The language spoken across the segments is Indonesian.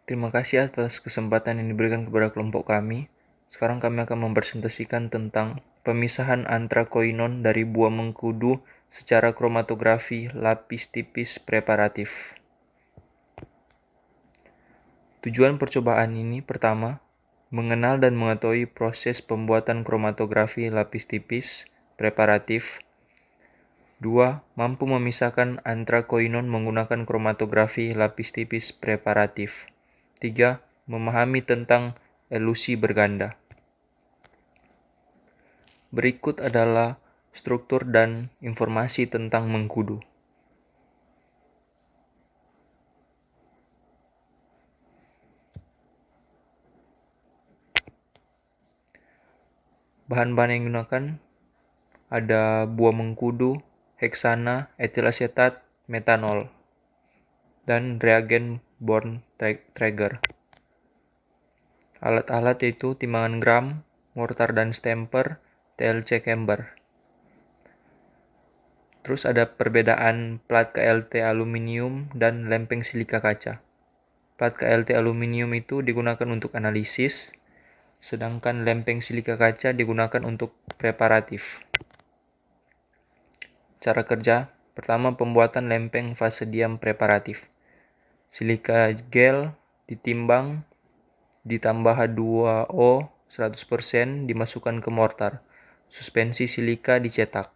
Terima kasih atas kesempatan yang diberikan kepada kelompok kami. Sekarang kami akan mempresentasikan tentang pemisahan antrakoinon dari buah mengkudu secara kromatografi lapis tipis preparatif. Tujuan percobaan ini pertama, mengenal dan mengetahui proses pembuatan kromatografi lapis tipis preparatif. 2. Mampu memisahkan antrakoinon menggunakan kromatografi lapis tipis preparatif. 3. Memahami tentang elusi berganda. Berikut adalah struktur dan informasi tentang mengkudu. Bahan-bahan yang digunakan ada buah mengkudu, heksana, etil asetat, metanol, dan reagen Born Traeger. Alat-alat yaitu timbangan gram, mortar dan stamper, TLC camber. Terus ada perbedaan plat KLT aluminium dan lempeng silika kaca. Plat KLT aluminium itu digunakan untuk analisis, sedangkan lempeng silika kaca digunakan untuk preparatif. Cara kerja, pertama pembuatan lempeng fase diam preparatif. Silika gel ditimbang, ditambah H2O 100%, dimasukkan ke mortar. Suspensi silika dicetak.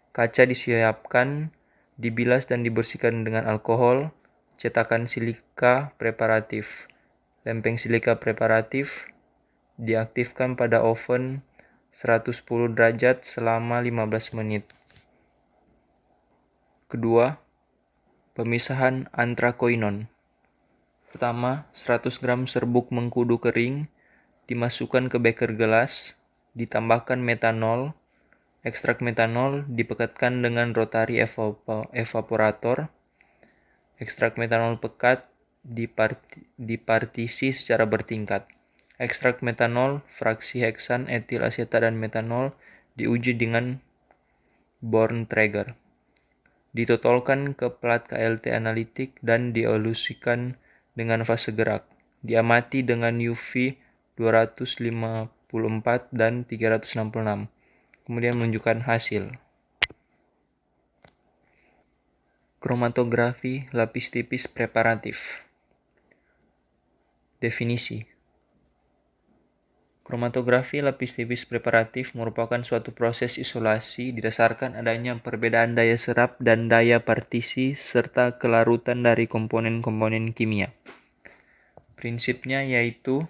Kaca disiapkan, dibilas dan dibersihkan dengan alkohol. Cetakan silika preparatif. Lempeng silika preparatif diaktifkan pada oven 110 derajat selama 15 menit. Kedua, pemisahan antrakoinon. Pertama, 100 gram serbuk mengkudu kering dimasukkan ke beker gelas, ditambahkan metanol. Ekstrak metanol dipekatkan dengan rotary evaporator. Ekstrak metanol pekat dipartisi secara bertingkat. Ekstrak metanol, fraksi heksan, etil asetat, dan metanol diuji dengan Born Traeger. Ditotolkan ke plat KLT analitik dan dielusikan dengan fase gerak. Diamati dengan UV 254 dan 366. Kemudian menunjukkan hasil. Kromatografi lapis tipis preparatif. Definisi. Kromatografi lapis tipis preparatif merupakan suatu proses isolasi didasarkan adanya perbedaan daya serap dan daya partisi serta kelarutan dari komponen-komponen kimia. Prinsipnya yaitu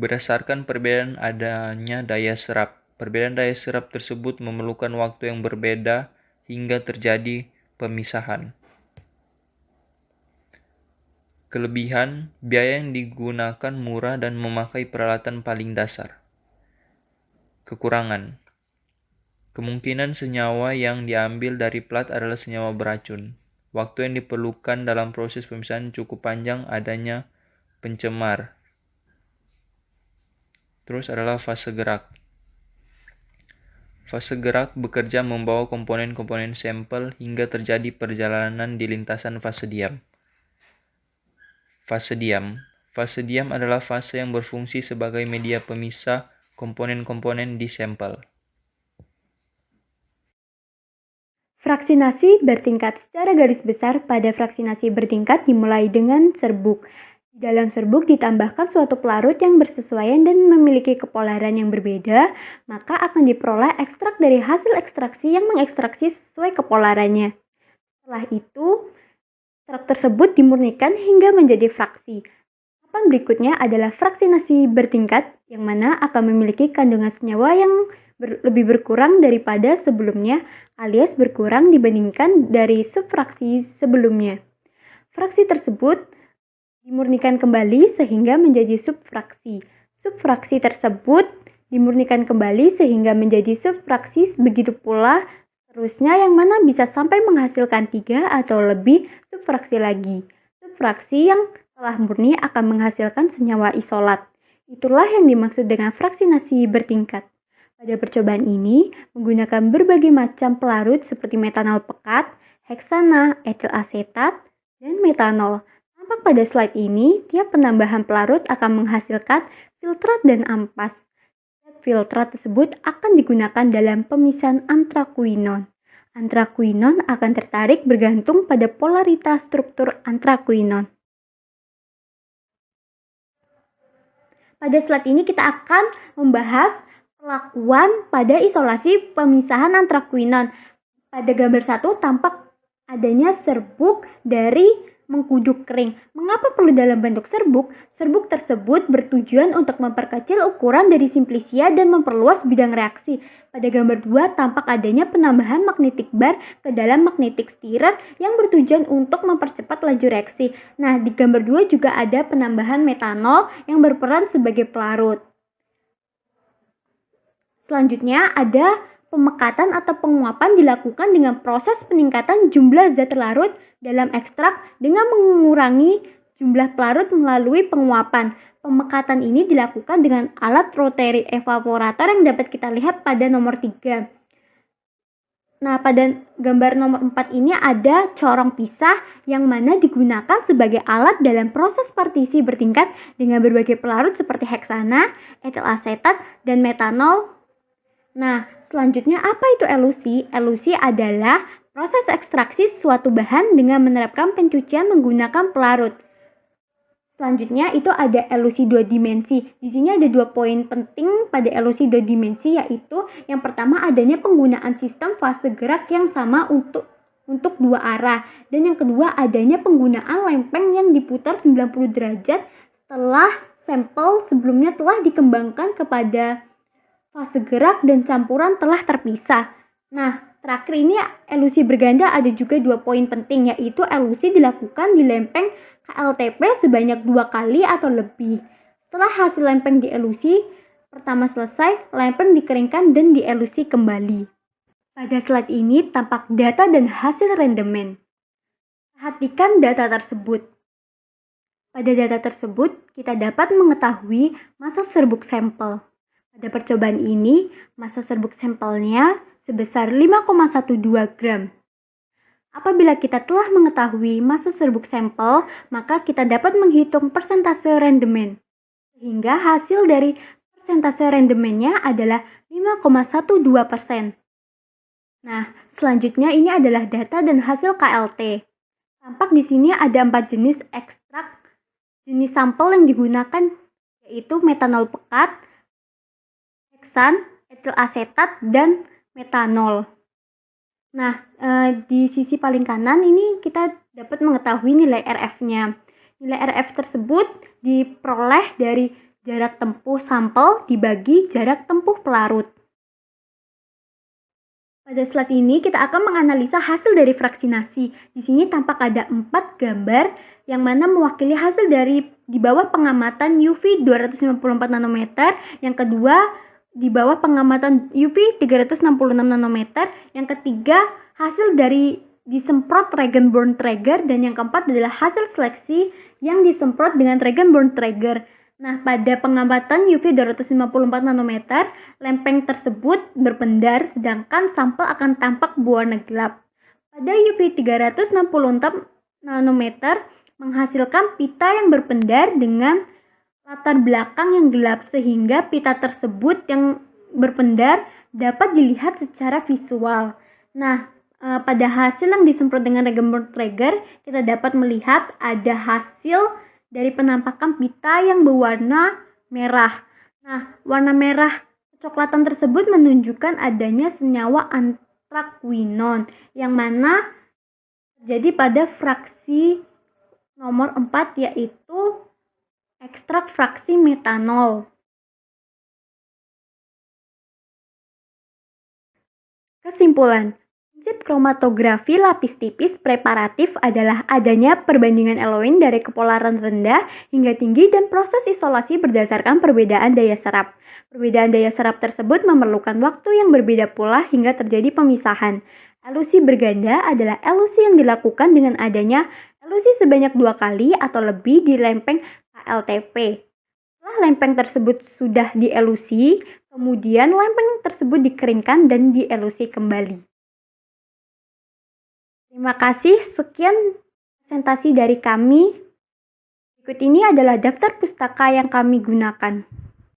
berdasarkan perbedaan adanya daya serap. Perbedaan daya serap tersebut memerlukan waktu yang berbeda hingga terjadi pemisahan. Kelebihan, biaya yang digunakan murah dan memakai peralatan paling dasar. Kekurangan, kemungkinan senyawa yang diambil dari plat adalah senyawa beracun. Waktu yang diperlukan dalam proses pemisahan cukup panjang, adanya pencemar. Terus adalah fase gerak. Fase gerak bekerja membawa komponen-komponen sampel hingga terjadi perjalanan di lintasan fase diam. Fase diam. Fase diam adalah fase yang berfungsi sebagai media pemisah komponen-komponen di sampel. Fraksinasi bertingkat. Secara garis besar, pada fraksinasi bertingkat dimulai dengan serbuk. Di dalam serbuk ditambahkan suatu pelarut yang bersesuaian dan memiliki kepolaran yang berbeda, maka akan diperoleh ekstrak dari hasil ekstraksi yang mengekstraksi sesuai kepolarannya. Setelah itu, ekstrak tersebut dimurnikan hingga menjadi fraksi. Tahapan berikutnya adalah fraksinasi bertingkat, yang mana akan memiliki kandungan senyawa yang lebih berkurang daripada sebelumnya, alias berkurang dibandingkan dari subfraksi sebelumnya. Fraksi tersebut dimurnikan kembali sehingga menjadi subfraksi. Subfraksi tersebut dimurnikan kembali sehingga menjadi subfraksi, begitu pula seterusnya yang mana bisa sampai menghasilkan 3 atau lebih subfraksi lagi. Subfraksi yang telah murni akan menghasilkan senyawa isolat. Itulah yang dimaksud dengan fraksinasi bertingkat. Pada percobaan ini, menggunakan berbagai macam pelarut seperti metanol pekat, heksana, etil asetat, dan metanol. Tampak pada slide ini, tiap penambahan pelarut akan menghasilkan filtrat dan ampas. Filtrat tersebut akan digunakan dalam pemisahan antrakuinon. Antrakuinon akan tertarik bergantung pada polaritas struktur antrakuinon. Pada slide ini kita akan membahas perlakuan pada isolasi pemisahan antrakuinon. Pada gambar 1 tampak adanya serbuk dari mengkudu kering. Mengapa perlu dalam bentuk serbuk? Serbuk tersebut bertujuan untuk memperkecil ukuran dari simplisia dan memperluas bidang reaksi. Pada gambar 2 tampak adanya penambahan magnetic bar ke dalam magnetic stirrer yang bertujuan untuk mempercepat laju reaksi. Nah, di gambar 2 juga ada penambahan metanol yang berperan sebagai pelarut. Selanjutnya ada pemekatan atau penguapan dilakukan dengan proses peningkatan jumlah zat larut dalam ekstrak dengan mengurangi jumlah pelarut melalui penguapan. Pemekatan ini dilakukan dengan alat rotary evaporator yang dapat kita lihat pada nomor 3. Nah, pada gambar nomor 4 ini ada corong pisah yang mana digunakan sebagai alat dalam proses partisi bertingkat dengan berbagai pelarut seperti heksana, etil asetat, dan metanol. Nah, selanjutnya apa itu elusi? Elusi adalah proses ekstraksi suatu bahan dengan menerapkan pencucian menggunakan pelarut. Selanjutnya itu ada elusi 2 dimensi. Di sini ada 2 poin penting pada elusi 2 dimensi, yaitu yang pertama adanya penggunaan sistem fase gerak yang sama untuk 2 arah. Dan yang kedua adanya penggunaan lempeng yang diputar 90 derajat setelah sampel sebelumnya telah dikembangkan kepada fase gerak dan campuran telah terpisah. Nah, terakhir ini elusi berganda ada juga 2 poin penting, yaitu elusi dilakukan di lempeng KLTP sebanyak 2 kali atau lebih. Setelah hasil lempeng dielusi pertama selesai, lempeng dikeringkan dan dielusi kembali. Pada slide ini tampak data dan hasil rendemen. Perhatikan data tersebut. Pada data tersebut, kita dapat mengetahui massa serbuk sampel. Pada percobaan ini, massa serbuk sampelnya sebesar 5,12 gram. Apabila kita telah mengetahui massa serbuk sampel, maka kita dapat menghitung persentase rendemen. Sehingga hasil dari persentase rendemennya adalah 5,12%. Nah, selanjutnya ini adalah data dan hasil KLT. Tampak di sini ada 4 jenis ekstrak jenis sampel yang digunakan, yaitu metanol pekat, etil asetat, dan metanol. Nah, di sisi paling kanan ini kita dapat mengetahui nilai RF-nya. Nilai RF tersebut diperoleh dari jarak tempuh sampel dibagi jarak tempuh pelarut. Pada slide ini kita akan menganalisa hasil dari fraksinasi. Di sini tampak ada 4 gambar yang mana mewakili hasil dari di bawah pengamatan UV 254 nanometer, yang kedua di bawah pengamatan UV 366 nanometer, yang ketiga hasil dari disemprot Regenborn Traeger, dan yang keempat adalah hasil seleksi yang disemprot dengan Regenborn Traeger. Nah, pada pengamatan UV 254 nanometer, lempeng tersebut berpendar sedangkan sampel akan tampak berwarna gelap. Pada UV 366 nanometer menghasilkan pita yang berpendar dengan latar belakang yang gelap, sehingga pita tersebut yang berpendar dapat dilihat secara visual. Nah, pada hasil yang disemprot dengan Regenborn Traeger, kita dapat melihat ada hasil dari penampakan pita yang berwarna merah. Nah, warna merah kecoklatan tersebut menunjukkan adanya senyawa antrakuinon yang mana terjadi pada fraksi nomor 4, yaitu ekstrak fraksi metanol. Kesimpulan, prinsip kromatografi lapis tipis preparatif adalah adanya perbandingan eloin dari kepolaran rendah hingga tinggi dan proses isolasi berdasarkan perbedaan daya serap. Perbedaan daya serap tersebut memerlukan waktu yang berbeda pula hingga terjadi pemisahan. Elusi berganda adalah elusi yang dilakukan dengan adanya elusi sebanyak 2 kali atau lebih di lempeng KLTP. Setelah lempeng tersebut sudah dielusi, kemudian lempeng tersebut dikeringkan dan dielusi kembali. Terima kasih, sekian presentasi dari kami. Berikut ini adalah daftar pustaka yang kami gunakan.